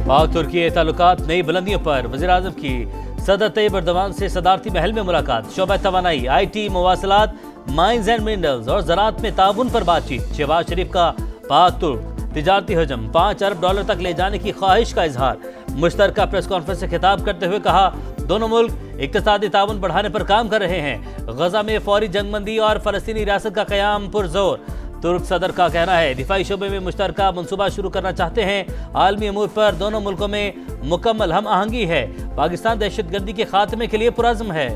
पाक तुर्की ताल्लुकात नई बुलंदियों पर। वज़ीर-ए-आज़म की सदर तैयब एर्दोगान से सदारती महल में मुलाकात। शोबा तवानाई, IT, मवासलात, माइंस एंड मिनरल्स और ज़राअत में ताउन पर बातचीत। शहबाज शरीफ का पाक तुर्क तिजारती हजम $5 अरब तक ले जाने की ख्वाहिश का इजहार। मुश्तरका प्रेस कॉन्फ्रेंस से खिताब करते हुए कहा, दोनों मुल्क इक्तिसादी ताउन बढ़ाने पर काम कर रहे हैं। गजा में फौरी जंगबंदी और फलस्तीनी रियासत का क़याम पुरजोर। तुर्क सदर का कहना है, दिफाई शोबे में मुश्तरका मनसूबा शुरू करना चाहते हैं। आलमी अमूर पर दोनों मुल्कों में मुकम्मल हम आहंगी है। पाकिस्तान दहशतगर्दी के खात्मे के लिए पुरअज़्म है।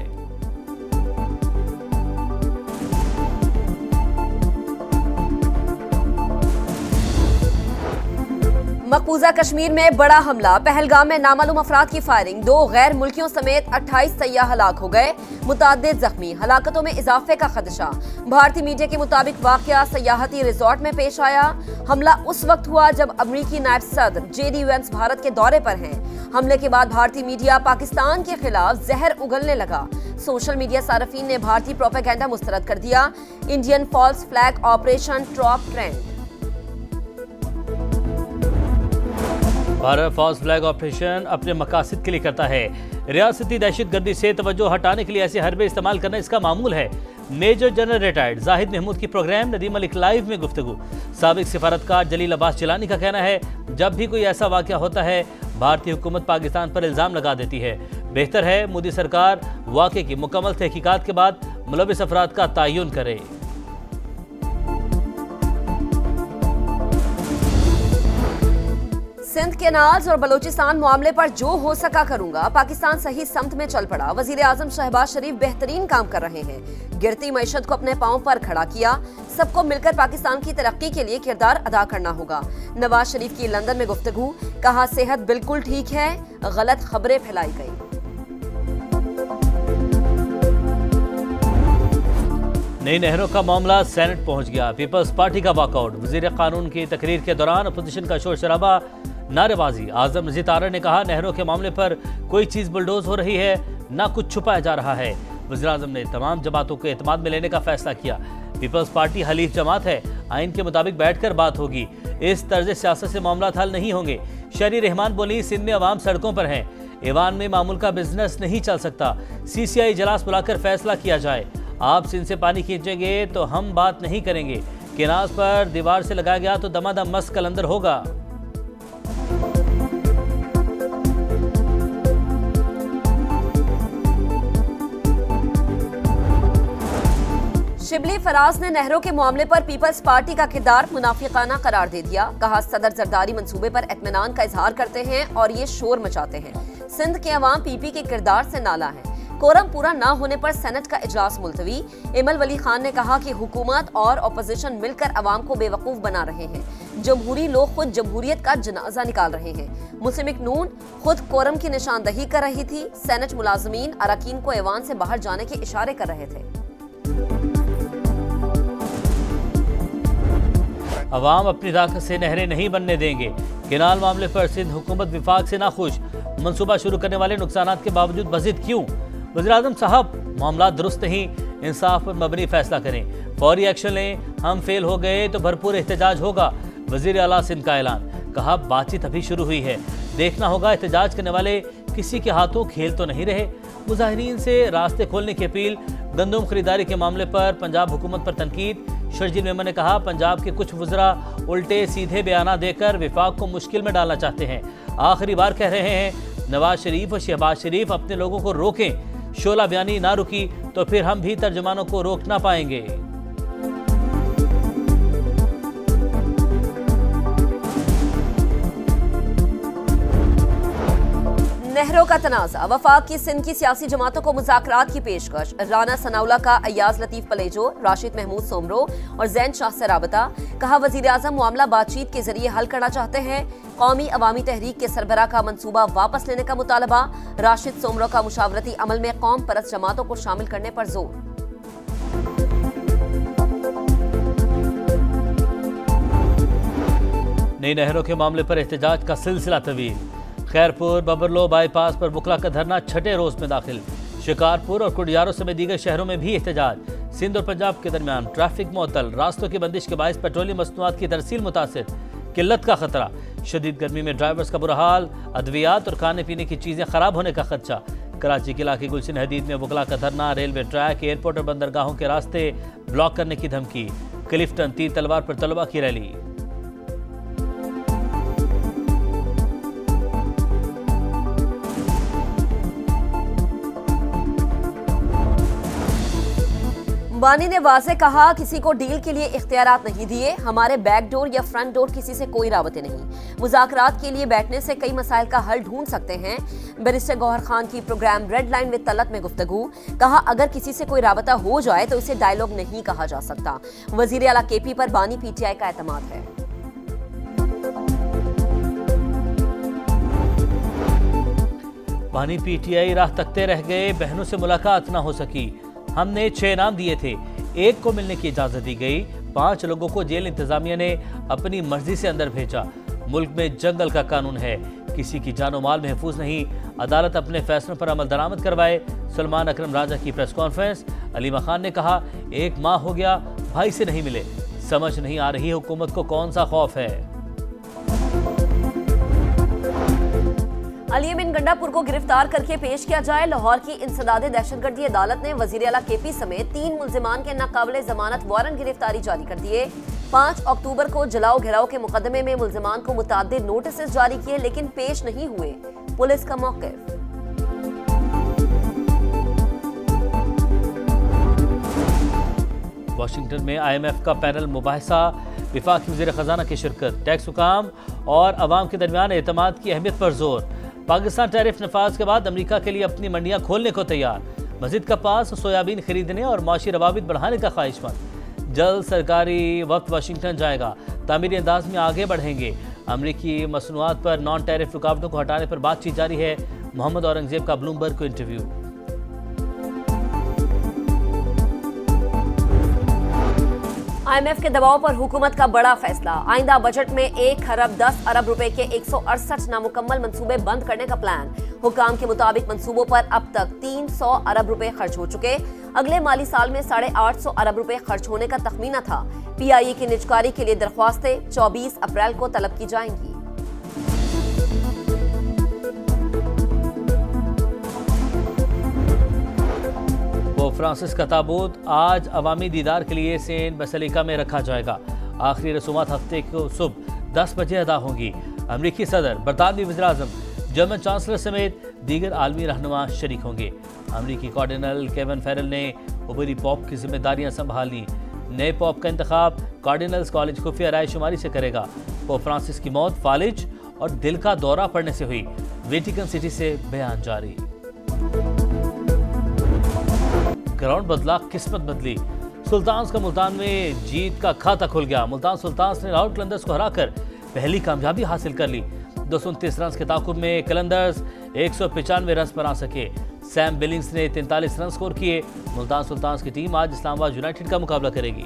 मकबूजा कश्मीर में बड़ा हमला। पहलगाम में नामालूम अफराद की फायरिंग। 2 गैर मुल्कियों समेत 28 सयाह हलाक हो गए, मुताद्दिद जख्मी। हलाकतों में इजाफे का खदशा। भारतीय मीडिया के मुताबिक वाकया सयाहती रिजॉर्ट में पेश आया। हमला उस वक्त हुआ जब अमरीकी नायब सदर JD Vance भारत के दौरे पर हैं। हमले के बाद भारतीय मीडिया पाकिस्तान के खिलाफ जहर उगलने लगा। सोशल मीडिया सार्फिन ने भारतीय प्रोपेगेंडा मुस्तरद कर दिया। Indian false flag operation top trend. Bharat false flag operation अपने मकासद के लिए करता है। रियासती दहशतगर्दी से तवज्जो हटाने के लिए ऐसे हरबे इस्तेमाल करना इसका मामूल है। Major general retired Zahid Mahmood की प्रोग्राम नदीम मलिक लाइव में गुफ्तगू। साबिक सिफारतकार जलील अब्बास जिलानी का कहना है, जब भी कोई ऐसा वाक़या होता है भारतीय हुकूमत पाकिस्तान पर इल्ज़ाम लगा देती है। बेहतर है मोदी सरकार वाक़े की मुकम्मल तहकीकात के बाद मुलविस अफराद का तयन करे। सिंध केनाल्स और बलोचिस्तान मामले पर जो हो सका करूंगा। पाकिस्तान सही समत में चल पड़ा। वज़ीर-ए-आज़म शहबाज शरीफ बेहतरीन काम कर रहे हैं। गिरती मईशत को अपने पांव पर खड़ा किया। सबको मिलकर पाकिस्तान की तरक्की के लिए किरदार अदा करना होगा। नवाज शरीफ की लंदन में गुफ्तगू। कहा, सेहत बिल्कुल ठीक है, गलत खबरें फैलाई गई। नई नहरों का मामला सेनेट पहुंच गया। पीपल्स पार्टी का वॉकआउट। वज़ीर कानून की तकरीर के दौरान अपोजिशन का शोर शराबा, नारेबाजी। आजम रज़ी तारा ने कहा, नहरों के मामले पर कोई चीज़ बुलडोज हो रही है, ना कुछ छुपाया जा रहा है। वज़ीर-ए-आज़म ने तमाम जमातों को एतमाद में लेने का फैसला किया। पीपल्स पार्टी हलीफ जमात है, आइन के मुताबिक बैठकर बात होगी। इस तर्ज सियासत से मामला हल नहीं होंगे। शहरी रहमान बोली, सिंध में अवाम सड़कों पर हैं। ईवान में मामूल का बिजनेस नहीं चल सकता। CCI इजलास बुलाकर फैसला किया जाए। आप सिंध से पानी खींचेंगे तो हम बात नहीं करेंगे। केनास पर दीवार से लगाया गया तो दमादम मस कलंदर होगा। शिबली फराज ने नहरों के मामले पर पीपल्स पार्टी का किरदार मुनाफिकाना करार दे दिया। कहा, सदर जरदारी मंसूबे पर इत्मीनान का इजहार करते हैं और ये शोर मचाते हैं। सिंध के अवाम PP के किरदार से नाला है। कोरम पूरा ना होने पर सेनेट का इजलास मुलतवी। इमल वली खान ने कहा कि हुकूमत और अपोजिशन मिलकर अवाम को बेवकूफ बना रहे हैं। जमहूरी लोग खुद जमहूरियत का जनाजा निकाल रहे हैं। मुस्लिम नून खुद कोरम की निशानदही कर रही थी। सेनेट मुलाजमीन अरकान को ऐवान से बाहर जाने के इशारे कर रहे थे। अवाम अपनी ताकत से नहरें नहीं बनने देंगे। केनाल मामले पर सिंध हुकूमत विफाक से नाखुश। मनसूबा शुरू करने वाले नुकसानात के बावजूद मज़ीद क्यों? वज़ीर-ए-आज़म साहब, मामला दुरुस्त नहीं, इंसाफ पर मबनी फैसला करें, फौरी एक्शन लें। हम फेल हो गए तो भरपूर एहतजाज होगा। वज़ीर आला सिंध का ऐलान। कहा, बातचीत अभी शुरू हुई है, देखना होगा एहतजाज करने वाले किसी के हाथों खेल तो नहीं रहे। मुजाहिरीन से रास्ते खोलने की अपील। गंदम खरीदारी के मामले पर पंजाब हुकूमत पर तनकीद। शर्जील मेमन ने कहा, पंजाब के कुछ वज़रा उल्टे सीधे बयान देकर विफाक को मुश्किल में डालना चाहते हैं। आखिरी बार कह रहे हैं, नवाज शरीफ और शहबाज शरीफ अपने लोगों को रोकें। शोला बयानी ना रुकी तो फिर हम भी तर्जुमानों को रोक ना पाएंगे। नहरों का तनाज़ा। वफाक की सिंध की सियासी जमातों को मुज़ाकरात की पेशकश। राना सनाउल्लाह का अयाज लतीफ पलेजो, राशिद महमूद सोमरो और जैन शाह से राबता। कहा, वज़ीर-ए-आज़म मामला बातचीत के जरिए हल करना चाहते हैं। कौमी अवामी तहरीक के सरबराह का मंसूबा वापस लेने का मुतालबा। राशिद सोमरो का मुशावरती अमल में कौम परस्त जमातों को शामिल करने पर जोर। नई नहरों के मामले पर एहतजाज का सिलसिला तवील। खैरपुर बबरलो बाईपास पर बुकला का धरना 6ठे रोज में दाखिल। शिकारपुर और कुडियारों समेत दीगर शहरों में भी एहतजाज। सिंध और पंजाब के दरमियान ट्रैफिक मुअत्तल। रास्तों की बंदिश के बायस पेट्रोलियम मसनूआत की तरसील मुतासिर। किल्लत का खतरा। शदीद गर्मी में ड्राइवर्स का बुरा हाल, अद्वियात और खाने पीने की चीजें खराब होने का खदशा। कराची के इलाके गुलशन हदीद में वकला का धरना, रेलवे ट्रैक, एयरपोर्ट और बंदरगाहों के रास्ते ब्लॉक करने की धमकी। क्लिफ्टन तीर तलवार पर तलबा की रैली। अंबानी ने वाज़े कहा, किसी को डील के लिए इख्तियारात नहीं दिए, हमारे बैक डोर या फ्रंट डोर किसी से कोई राबते नहीं। मुज़ाकरात के लिए बैठने से कई मसाइल का हल ढूंढ सकते हैं। बैरिस्टर गौहर खान की programme red line with Talat में गुफ्तगू। कहा, अगर किसी से कोई राबता हो जाए तो इसे डायलॉग नहीं कहा जा सकता। वज़ीर आला केपी पर बानी पीटीआई का एतमाद है। बानी पीटीआई राह तकते रह गए, बहनों से मुलाकात ना हो सकी। हमने 6 नाम दिए थे, 1 को मिलने की इजाजत दी गई। 5 लोगों को जेल इंतजामिया ने अपनी मर्जी से अंदर भेजा। मुल्क में जंगल का कानून है, किसी की जानो माल महफूज नहीं। अदालत अपने फैसलों पर अमल दरामद करवाए। सलमान अकरम राजा की प्रेस कॉन्फ्रेंस। अलीमा खान ने कहा, 1 माह हो गया भाई से नहीं मिले, समझ नहीं आ रही हुकूमत को कौन सा खौफ है। अली बिन गंडापुर को गिरफ्तार करके पेश किया जाए। लाहौर की इंसदादे दहशतगर्दी अदालत ने वजीर आला केपी समेत 3 मुल्जिमान के नाकाबिले जमानत वारंट गिरफ्तारी जारी कर दिए। 5 अक्टूबर को जलाओ घेराव के मुकदमे में मुल्जिमान को मुताद्दिद नोटिस जारी किए, लेकिन पेश नहीं हुए। पुलिस का मौक़िफ़। वाशिंगटन में IMF का पैनल मुबाहिसा, वफाकी वज़ीर ख़ज़ाना की शिरकत। टैक्स हुकाम और अवाम के दरमियान एतमाद की अहमियत पर जोर। पाकिस्तान टैरिफ नफाज के बाद अमेरिका के लिए अपनी मंडियां खोलने को तैयार। मज़ीद कपास, सोयाबीन खरीदने और माशी रवाबित बढ़ाने का ख्वाहिशमंद। जल्द सरकारी वक्त वाशिंगटन जाएगा, तामीरी अंदाज में आगे बढ़ेंगे। अमरीकी मसनूआत पर नॉन टैरिफ रुकावटों को हटाने पर बातचीत जारी है। मोहम्मद औरंगजेब का ब्लूमबर्ग को इंटरव्यू। IMF के दबाव पर हुकूमत का बड़ा फैसला। आइंदा बजट में 1 खरब 10 अरब रुपए के 168 नामुकम्मल मंसूबे बंद करने का प्लान। हुकाम के मुताबिक मंसूबों पर अब तक 300 अरब रुपए खर्च हो चुके। अगले माली साल में 850 अरब रुपए खर्च होने का तखमीना था। PIE की निजकारी के लिए दरख्वास्तें 24 अप्रैल को तलब की जाएंगी। पोप फ्रांसिस का ताबूत आज अवामी दीदार के लिए सेंट बेसिलिका में रखा जाएगा। आखिरी रसूमात हफ्ते को सुबह 10 बजे अदा होंगी। अमरीकी सदर, बरतानवी वज़ीर-ए-आज़म, जर्मन चांसलर समेत दीगर आलमी रहनुमा शरीक होंगे। अमरीकी कार्डिनल केविन फेरल ने उबरी पॉप की जिम्मेदारियां संभाली। नए पॉप का इंतखाब कार्डिनल्स कॉलेज खुफिया राय शुमारी से करेगा। पोप फ्रांसिस की मौत फालिज और दिल का दौरा पड़ने से हुई। वेटिकन सिटी से बयान जारी। ग्राउंड बदला, किस्मत बदली। सुल्तान्स का मुल्तान में जीत का खाता खुल गया। मुल्तान सुल्तान्स ने लाहौर कलंदर्स को हराकर पहली कामयाबी हासिल कर ली। 229 रन के ताकुब में कलंदर्स 195 रन बना सके। सैम बिलिंग्स ने 43 रन स्कोर किए। मुल्तान सुल्तान्स की टीम आज इस्लामाबाद यूनाइटेड का मुकाबला करेगी।